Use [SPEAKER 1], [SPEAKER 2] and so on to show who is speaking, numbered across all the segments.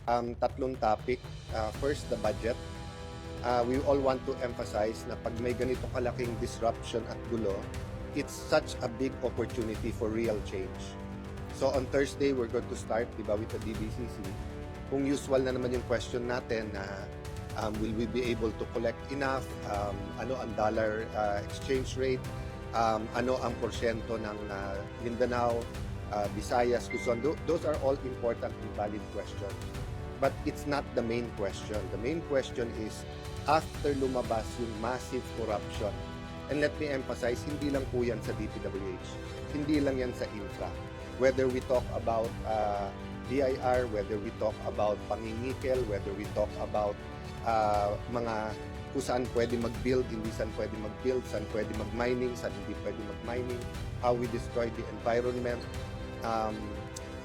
[SPEAKER 1] Tatlong topic. First, the budget. We all want to emphasize na pag may ganito kalaking disruption at gulo, it's such a big opportunity for real change. So on Thursday, we're going to start, di ba, with the DBCC. Kung usual na naman yung question natin na will we be able to collect enough, ano ang dollar exchange rate, ano ang porsyento ng Mindanao, Visayas, Luzon. Those are all important and valid questions. But it's not the main question. The main question is, after lumabas yung massive corruption, and let me emphasize, hindi lang po yan sa DPWH, hindi lang yan sa infra. Whether we talk about DIR, whether we talk about pangingikel, whether we talk about mga kung saan pwede mag-build, hindi saan pwede mag-build, saan pwede mag-mining, saan hindi pwede mag-mining, how we destroy the environment,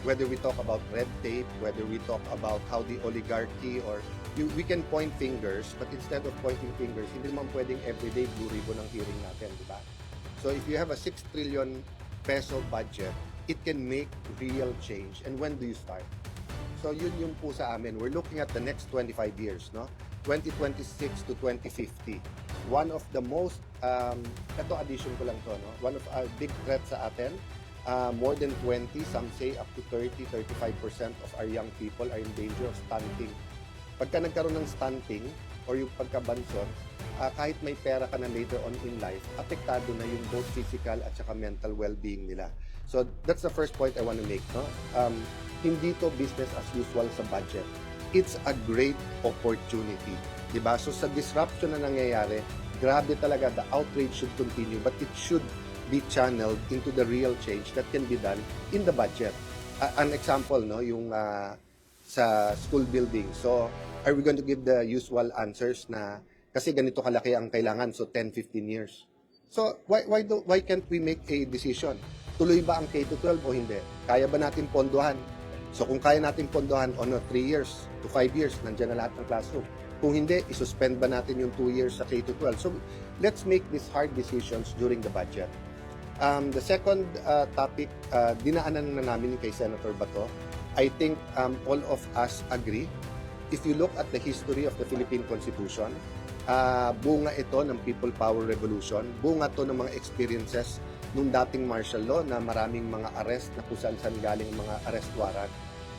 [SPEAKER 1] whether we talk about red tape, whether we talk about how the oligarchy or we can point fingers, but instead of pointing fingers, hindi naman pwedeng everyday blue ribbon ang hearing natin, di ba? So if you have a 6 trillion peso budget, it can make real change. And when do you start? So yun yung po sa amin. We're looking at the next 25 years, no? 2026 to 2050. One of the most, ito addition ko lang to, no? One of our big threats sa atin, more than 20, some say up to 30-35% of our young people are in danger of stunting. Pagka nagkaroon ng stunting or yung pagkabanson, kahit may pera ka na later on in life, apektado na yung both physical at saka mental well-being nila. So that's the first point I want to make. No? Hindi to business as usual sa budget. It's a great opportunity. Diba? So sa disruption na nangyayari, grabe talaga, the outrage should continue, but it should be channeled into the real change that can be done in the budget. An example, no, yung sa school building. So, are we going to give the usual answers na kasi ganito kalaki ang kailangan, so 10-15 years? So, why can't we make a decision? Tuloy ba ang K-12 o hindi? Kaya ba natin pondohan? So, kung kaya natin pondohan, 3 years to 5 years, nandiyan na lahat ng classroom. Kung hindi, isuspend ba natin yung 2 years sa K-12? So, let's make these hard decisions during the budget. The second topic, dinaanan na namin kay Senator Bato. I think all of us agree. If you look at the history of the Philippine Constitution, bunga ito ng People Power Revolution, bunga to ng mga experiences nung dating martial law na maraming mga arrest na kung saan galing mga arrest warrant.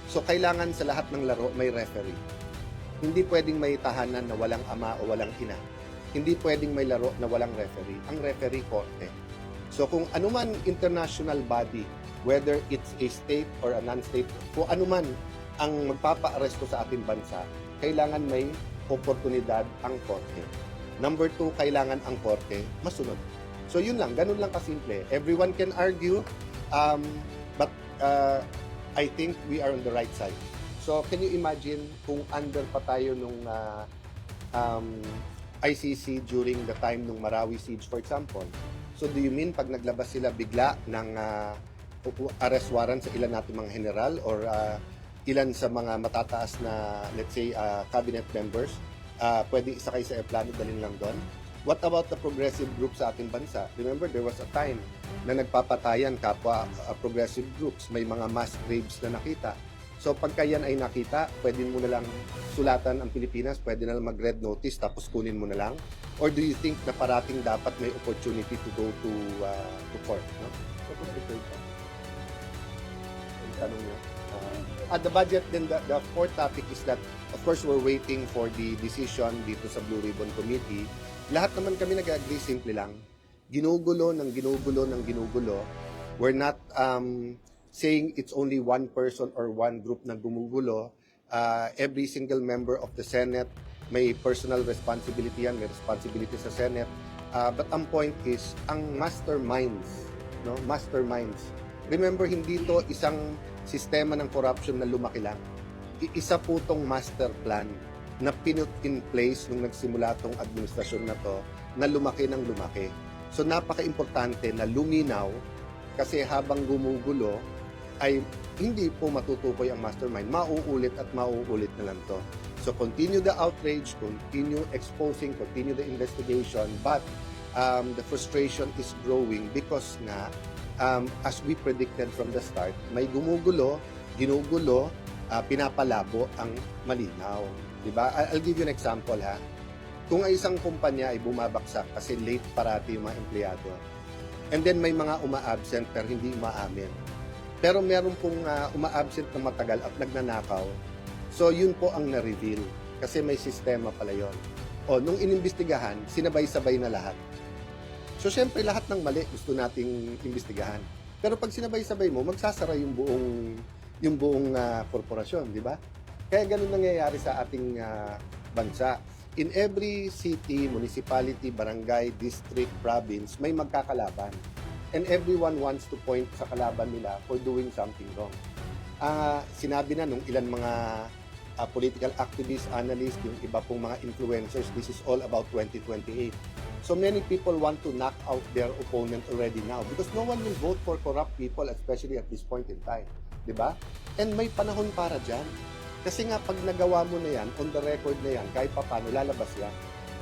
[SPEAKER 1] So kailangan sa lahat ng laro may referee. Hindi pwedeng may tahanan na walang ama o walang ina. Hindi pwedeng may laro na walang referee. Ang referee, korte. So kung anuman international body, whether it's a state or a non-state, kung anuman ang magpapa-aresto sa ating bansa, kailangan may oportunidad ang korte. Number 2, kailangan ang korte masunod. So yun lang, ganun lang kasimple. Everyone can argue, but I think we are on the right side. So can you imagine kung under pa tayo nung ICC during the time nung Marawi siege, for example? So do you mean pag naglabas sila bigla ng arrest warrant sa ilan natin mga general or ilan sa mga matataas na, let's say, cabinet members, pwedeng isakay sa aeroplano, dalhin lang doon? What about the progressive group sa ating bansa? Remember, there was a time na nagpapatayan kapwa progressive groups. May mga mass graves na nakita. So pagka yan ay nakita, pwede mo na lang sulatan ang Pilipinas, pwede na lang mag-red notice tapos kunin mo na lang? Or do you think na parating dapat may opportunity to go to court? No? So, kung ito ito. Tanong niyo. At the budget, then the fourth topic is that, of course, we're waiting for the decision dito sa Blue Ribbon Committee. Lahat naman kami nag-agree, simple lang. Ginugulo ng ginugulo ng ginugulo. We're not saying it's only one person or one group na gumugulo. Every single member of the Senate may personal responsibility yan, may responsibility sa Senate. But ang point is, ang masterminds, no? Masterminds. Remember, hindi to isang sistema ng corruption na lumaki lang. Isa po tong master plan na pinut in place nung nagsimula tong administrasyon na to, na lumaki ng lumaki. So napaka-importante na luminaw kasi habang gumugulo ay hindi po matutukoy ang mastermind. Mauulit at mauulit na lang to. So continue the outrage, continue exposing, continue the investigation, but the frustration is growing because nga, as we predicted from the start, may gumugulo, ginugulo, pinapalabo ang malinaw. Diba? I'll give you an example ha. Kung ay isang kumpanya ay bumabaksak kasi late parati yung mga empleyado, and then may mga uma-absent pero hindi umaamin. Pero meron pong uma-absent na matagal at nagnanakaw, so yun po ang na-reveal kasi may sistema pala yun. O, nung inimbestigahan, sinabay-sabay na lahat. So, syempre, lahat ng mali gusto nating imbestigahan. Pero pag sinabay-sabay mo, magsasara yung buong korporasyon, di ba? Kaya ganun nangyayari sa ating bansa. In every city, municipality, barangay, district, province, may magkakalaban. And everyone wants to point sa kalaban nila for doing something wrong. Sinabi na nung ilan mga political activists, analysts, yung iba pong mga influencers, this is all about 2028. So many people want to knock out their opponent already now because no one will vote for corrupt people, especially at this point in time. Diba? And may panahon para dyan. Kasi nga, pag nagawa mo na yan, on the record na yan, kahit pa paano, lalabas yan.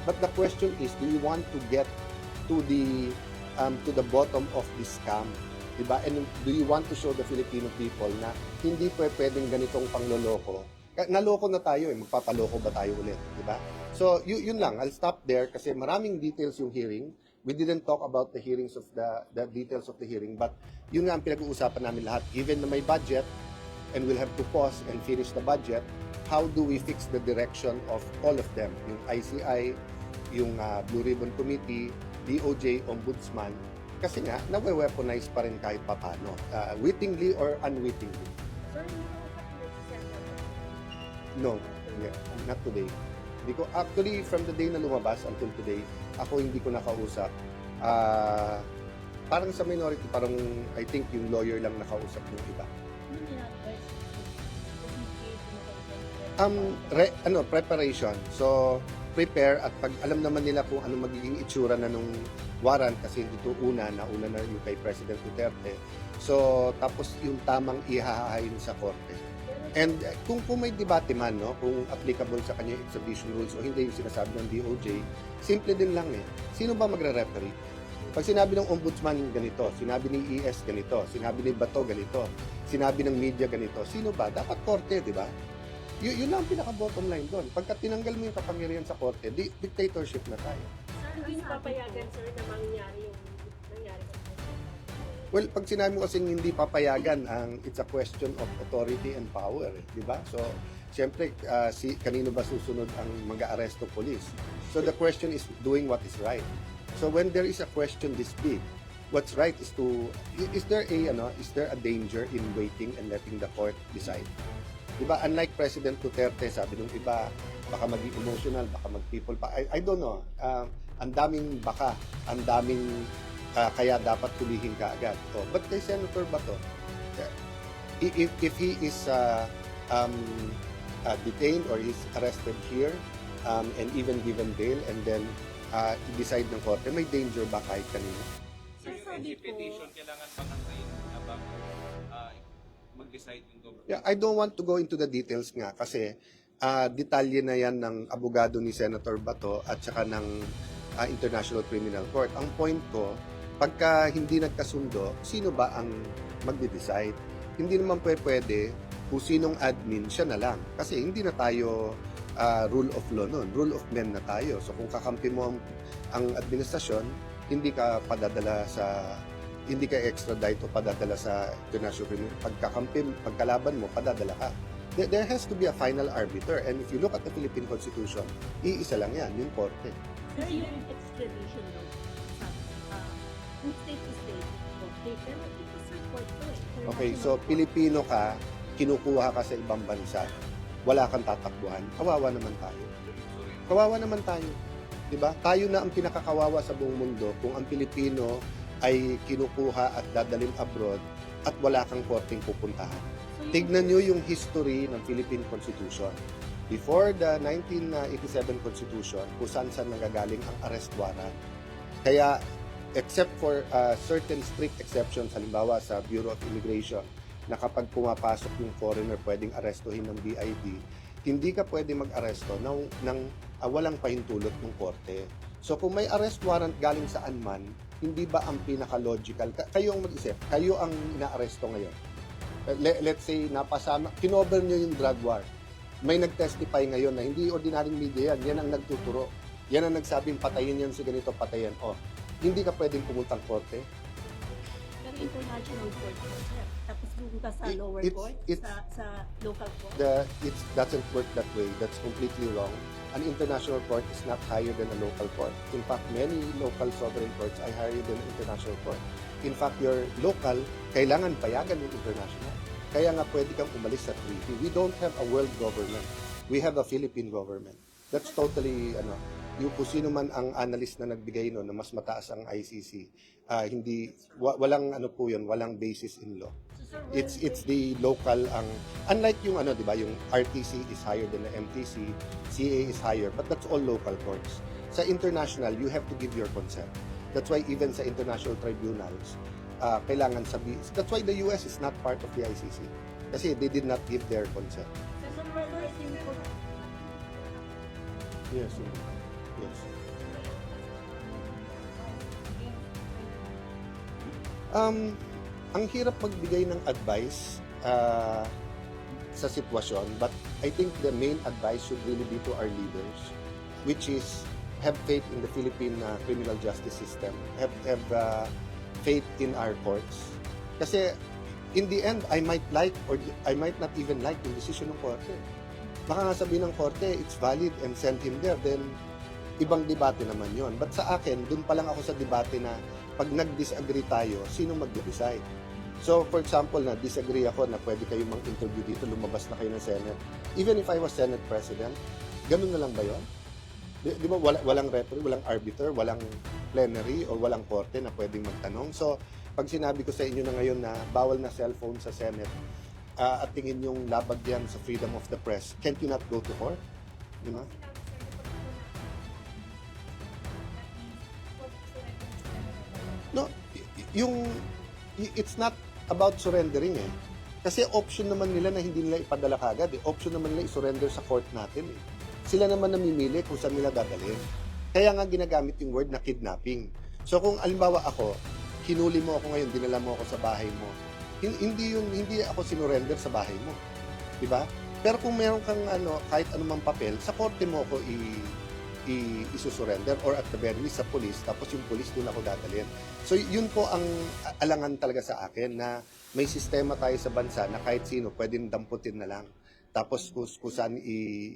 [SPEAKER 1] But the question is, do you want to get to the bottom of this scam? Diba? And do you want to show the Filipino people na hindi pwedeng ganitong pangloloko? Naloko na tayo magpapaloko ba tayo ulit? Diba? So, yun lang. I'll stop there kasi maraming details yung hearing. We didn't talk about the hearings of the details of the hearing, but yun nga ang pinag-uusapan namin lahat. Given na may budget, and we'll have to pause and finish the budget, how do we fix the direction of all of them? Yung ICI, yung Blue Ribbon Committee, DOJ, Ombudsman, kasi nga, nawe-weaponize pa rin kahit papano, wittingly or unwittingly.
[SPEAKER 2] Sir,
[SPEAKER 1] No, yeah, not today. Hindi ko, actually, from the day na lumabas until today, ako hindi ko nakausap. Parang sa minority, parang I think yung lawyer lang nakausap ng iba. Preparation. So, prepare at pag alam naman nila kung ano magiging itsura na nung warrant kasi dito nauna na yung kay President Duterte. So, tapos yung tamang ihahain sa korte. And kung may debate man, no, kung applicable sa kanya yung extradition rules o hindi yung sinasabi ng DOJ, simple din lang eh. Sino ba magre-referee? Pag sinabi ng ombudsman ganito, sinabi ni ES ganito, sinabi ni Bato ganito, sinabi ng media ganito, sino ba? Dapat korte, di ba? Yun lang ang pinaka-bottom line doon. Pagka tinanggal mo yung kapangyarihan sa korte, dictatorship na tayo.
[SPEAKER 2] Sir, hindi papayagan, sir, na mangyari yung nangyari sa
[SPEAKER 1] Well, pag sinabi mo kasing hindi papayagan, it's a question of authority and power, di ba? So, siyempre, kanino ba susunod ang mag-aaresto police? So, the question is doing what is right. So, when there is a question this big, what's right is there a danger in waiting and letting the court decide? Diba, unlike President Duterte, sabi nung iba, baka maging emotional, baka mag-people pa. I don't know. Ang daming baka, ang daming kaya dapat tulihin ka agad. Oh, but kay Senator Bato, if he is detained or he's arrested here and even given bail and then decide ng korte, may danger ba kahit kanina?
[SPEAKER 3] So yung petition, kailangan pang antayin habang mag-decide yung government?
[SPEAKER 1] Yeah, I don't want to go into the details nga kasi detalye na yan ng abogado ni Senator Bato at saka ng International Criminal Court. Ang point ko, pagka hindi nagkasundo, sino ba ang magde-decide? Hindi naman pwede kung sinong admin, siya na lang. Kasi hindi na tayo rule of law nun. Rule of men na tayo. So kung kakampi mo ang administrasyon, hindi ka extradite o padadala sa international criminal. Pagkalaban mo, padadala ka. There has to be a final arbiter. And if you look at the Philippine Constitution, iisa lang yan, yung korte.
[SPEAKER 2] Sir, yung extradition law, kung state to state, okay, pero ito sa court to eh.
[SPEAKER 1] Okay, so Pilipino ka, kinukuha ka sa ibang bansa, wala kang tatakbuhan, kawawa naman tayo. Kawawa naman tayo. Diba? Tayo na ang pinakakawawa sa buong mundo kung ang Pilipino ay kinukuha at dadalhin abroad at wala kang korteng pupuntahan. Tignan nyo yung history ng Philippine Constitution. Before the 1987 Constitution, kung saan nagagaling ang arrest warrant. Kaya, except for certain strict exceptions, halimbawa sa Bureau of Immigration, na kapag pumapasok yung foreigner, pwedeng arestuhin ng BID, hindi ka pwede mag-aresto ng walang pahintulot ng korte. So kung may arrest warrant galing saan man, hindi ba ang pinaka-logical? Kayo ang mag-isip, kayo ang inaaresto ngayon. let's say, napasama, kinover nyo yung drug war. May nag-testify ngayon na hindi ordinaryong media yan. Yan ang nagtuturo. Yan ang nagsabing patayin yan si ganito, patayin. Oh, hindi ka pwedeng pumuntang korte.
[SPEAKER 2] Pero international court po, sir. Tapos doon ka sa lower court, sa local court.
[SPEAKER 1] It doesn't work that way. That's completely wrong. An international court is not higher than a local court. In fact, many local sovereign courts are higher than international court. In fact, your local, kailangan payagan yung international. Kaya nga pwede kang umalis sa treaty. We don't have a world government. We have a Philippine government. That's totally, yung kung sino man ang analyst na nagbigay no, na mas mataas ang ICC, walang po yun, walang basis in law. It's the local ang unlike yung di ba yung RTC is higher than the MTC, CA is higher, but that's all local courts. Sa international, you have to give your consent. That's why even sa international tribunals, kailangan that's why the US is not part of the ICC kasi they did not give their consent. Yes. Yes. Ang hirap magbigay ng advice sa sitwasyon, but I think the main advice should really be to our leaders, which is have faith in the Philippine criminal justice system, have faith in our courts. Kasi in the end, I might like or I might not even like yung decision ng korte. Baka nga sabihin ng korte, it's valid and send him there, then ibang debate naman yon. But sa akin, dun pa lang ako sa debate na pag nag-disagree tayo, sino mag-decide? So, for example, na disagree ako na pwede kayo mang-interview dito, lumabas na kayo ng Senate. Even if I was Senate President, ganun na lang ba yun? Di ba walang referee, walang arbiter, walang plenary, o walang korte na pwedeng magtanong? So, pag sinabi ko sa inyo na ngayon na bawal na cellphone sa Senate, at tingin yung labag yan sa freedom of the press, can't you not go to court? Di ba? No, it's not about surrendering eh. Kasi option naman nila na hindi nila ipadala kagad eh. Option naman nila i-surrender sa court natin eh. Sila naman namimili kung saan nila dadalhin. Kaya nga ginagamit yung word na kidnapping. So kung alimbawa ako, hinuli mo ako ngayon, dinala mo ako sa bahay mo, hindi ako sinurrender sa bahay mo. Di ba? Pero kung meron kang kahit anumang papel, sa korte mo ako isusurrender or at the very least sa police, tapos yung police doon ako dadalhin. So yun po ang alangan talaga sa akin na may sistema tayo sa bansa na kahit sino pwedeng damputin na lang. Tapos kusan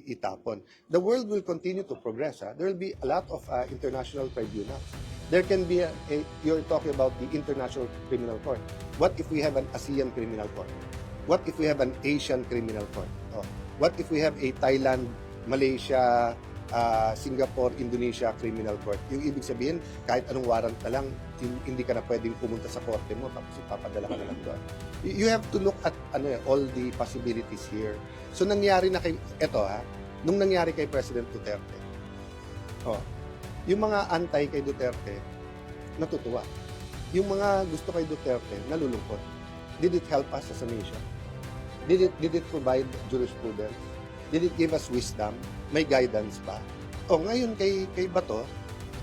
[SPEAKER 1] itapon. The world will continue to progress. There will be a lot of international tribunals. There can be you're talking about the International Criminal Court. What if we have an ASEAN Criminal Court? What if we have an Asian Criminal Court? Oh. What if we have a Thailand, Malaysia, Singapore, Indonesia Criminal Court? Yung ibig sabihin, kahit anong warrant na lang, hindi ka na pwedeng pumunta sa korte mo tapos ipapadala ka na lang doon. You have to look at all the possibilities here. So nangyari na nung nangyari kay President Duterte, yung mga antay kay Duterte, natutuwa. Yung mga gusto kay Duterte, nalulungkot. Did it help us as a nation? Did it provide jurisprudence? Did it give us wisdom? May guidance ba? Ngayon kay Bato,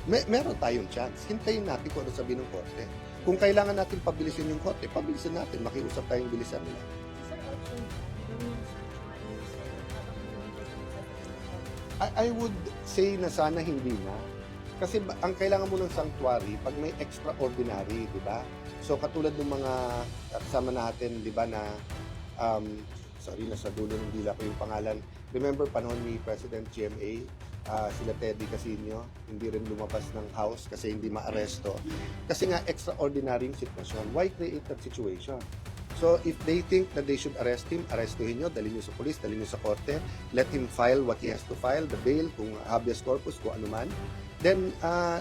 [SPEAKER 1] meron tayong chance. Hintayin natin kung ano sabihin ng korte. Kung kailangan natin pabilisin yung korte, pabilisin natin. Makiusap tayong bilisan nila. I would say na sana hindi na. Kasi ang kailangan mo ng sanctuary pag may extraordinary, di ba? So katulad ng mga kasama natin, di ba, na sorry, nasa dulo ng dila ko yung pangalan. Remember panahon ni President GMA, sila Teddy Casino, hindi rin lumabas ng house kasi hindi maaresto. Kasi nga extraordinary yung sitwasyon. Why create that situation? So if they think that they should arrest him, arrestuhin nyo, dalhin nyo sa police, dalhin nyo sa korte, let him file what he has to file, the bail, kung habeas corpus, kung ano man, then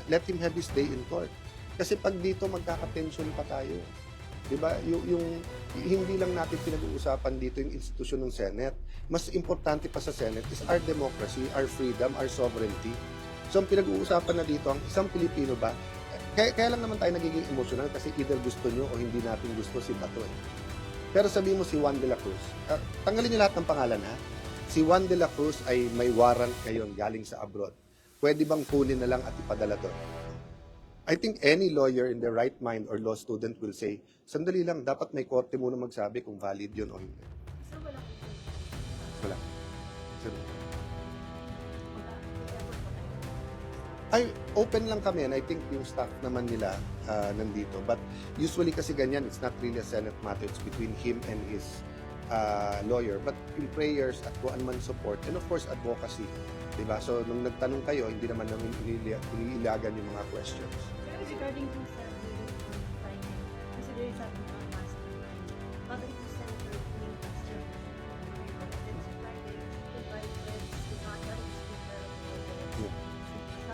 [SPEAKER 1] let him have his day in court. Kasi pag dito magkaka-tension pa tayo. Diba? Yung hindi lang natin pinag-uusapan dito yung institusyon ng Senate. Mas importante pa sa Senate is our democracy, our freedom, our sovereignty. So ang pinag-uusapan na dito, ang isang Pilipino ba, kaya lang naman tayo nagiging emotional kasi either gusto nyo o hindi natin gusto si Bato eh. Pero sabi mo si Juan de la Cruz, tanggalin niyo lahat ng pangalan ha. Si Juan de la Cruz ay may warrant ngayon galing sa abroad. Pwede bang kunin na lang at ipadala doon? I think any lawyer in their right mind or law student will say, sandali lang, dapat may korte muna magsabi kung valid yun o hindi.
[SPEAKER 2] So wala kang
[SPEAKER 1] Wala. So,
[SPEAKER 2] wala.
[SPEAKER 1] ay, open lang kami and I think yung staff naman nila nandito. But usually kasi ganyan, it's not really a Senate matter. It's between him and his lawyer. But yung prayers at kung man support and of course advocacy. Diba? So nung nagtanong kayo, hindi naman namin iniilagan yung mga questions.
[SPEAKER 2] Pero regarding to sa timing, kasi there is something on mastermind. Bakit yung senator main question? It's Friday, invite friends, the Kaya, the speaker,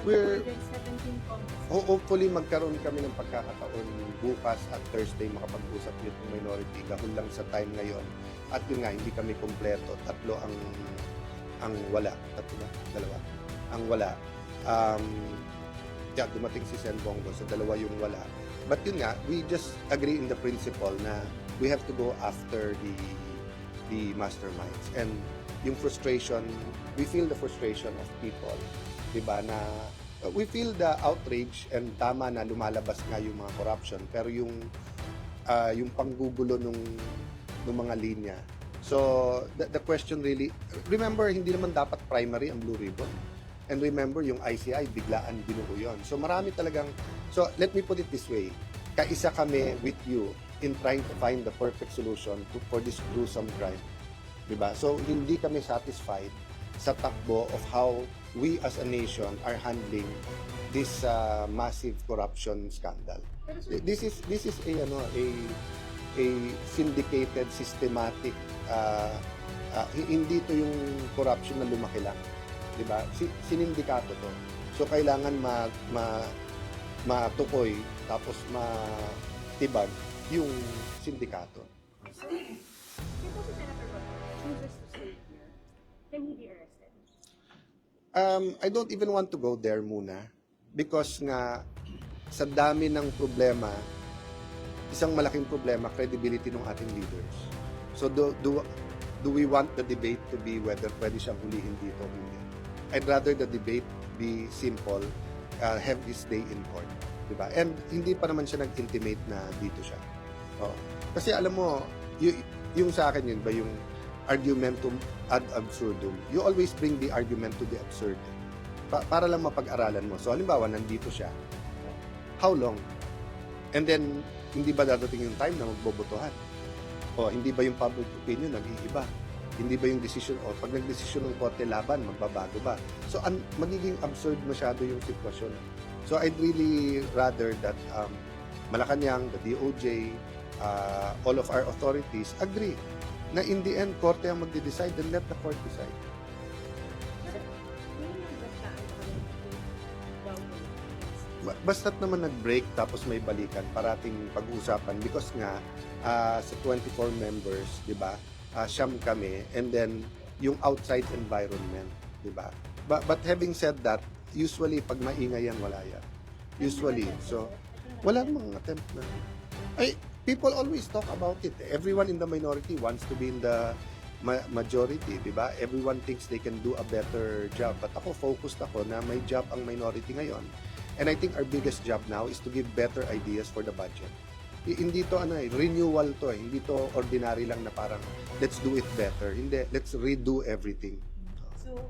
[SPEAKER 1] We're-
[SPEAKER 2] 17 comments.
[SPEAKER 1] Hopefully magkaroon kami ng pagkakataon bukas at Thursday makapag-usap yung minority dahil lang sa time ngayon. At yun nga, hindi kami kompleto. Tatlo ang wala. Tatlo ba? Dalawa. Ang wala. Dumating si Sen Bongo, so dalawa yung wala. But yun nga, we just agree in the principle na we have to go after the masterminds. And yung frustration, we feel the frustration of people. Diba, na we feel the outrage and tama na lumalabas nga yung mga corruption, pero yung panggugulo nung mga linya. So the question really, remember, hindi naman dapat primary ang Blue Ribbon. And remember, yung ICI, biglaan binuo yun. So marami talagang, so let me put it this way, kaisa kami with you in trying to find the perfect solution for this gruesome crime. Diba? So hindi kami satisfied sa takbo of how we as a nation are handling this massive corruption scandal. This is a syndicated, systematic, hindi to yung corruption na lumaki lang, di ba? Sinindikato to. So kailangan matukoy tapos matibag yung sindikato.
[SPEAKER 2] So, ito si Senator Bato chooses to stay here. Can he be arrested?
[SPEAKER 1] I don't even want to go there muna because nga sa dami ng problema, isang malaking problema, credibility ng ating leaders. So do we want the debate to be whether pwede siyang hulihin dito o hindi? I'd rather the debate be simple, have this day in court. Diba? And hindi pa naman siya nag-intimate na dito siya. Oh. Kasi alam mo, yung sa akin yun ba yung argumentum ad absurdum. You always bring the argument to the absurd. Para lang mapag-aralan mo. So halimbawa, nandito siya. How long? And then, hindi ba dadating yung time na magbobotohan? O hindi ba yung public opinion nag-iiba? Hindi ba yung decision, o pag nag-decision ng korte laban, magbabago ba? So magiging absurd masyado yung sitwasyon. So I'd really rather that Malacanang, the DOJ, all of our authorities agree na in the end, korte ang magde-decide, then let the court decide. Basta't naman nag-break tapos may balikan, parating pag-usapan because nga sa 24 members, 'di ba? Siyam kami and then yung outside environment, 'di ba? But having said that, usually pag maingay yan wala yan. Usually. So wala namang attempt na. People always talk about it. Everyone in the minority wants to be in the majority, di ba? Everyone thinks they can do a better job. But ako, focused ako na may job ang minority ngayon. And I think our biggest job now is to give better ideas for the budget. Hindi to renewal to eh. Hindi to ordinary lang na parang let's do it better. Hindi, let's redo everything.
[SPEAKER 2] So,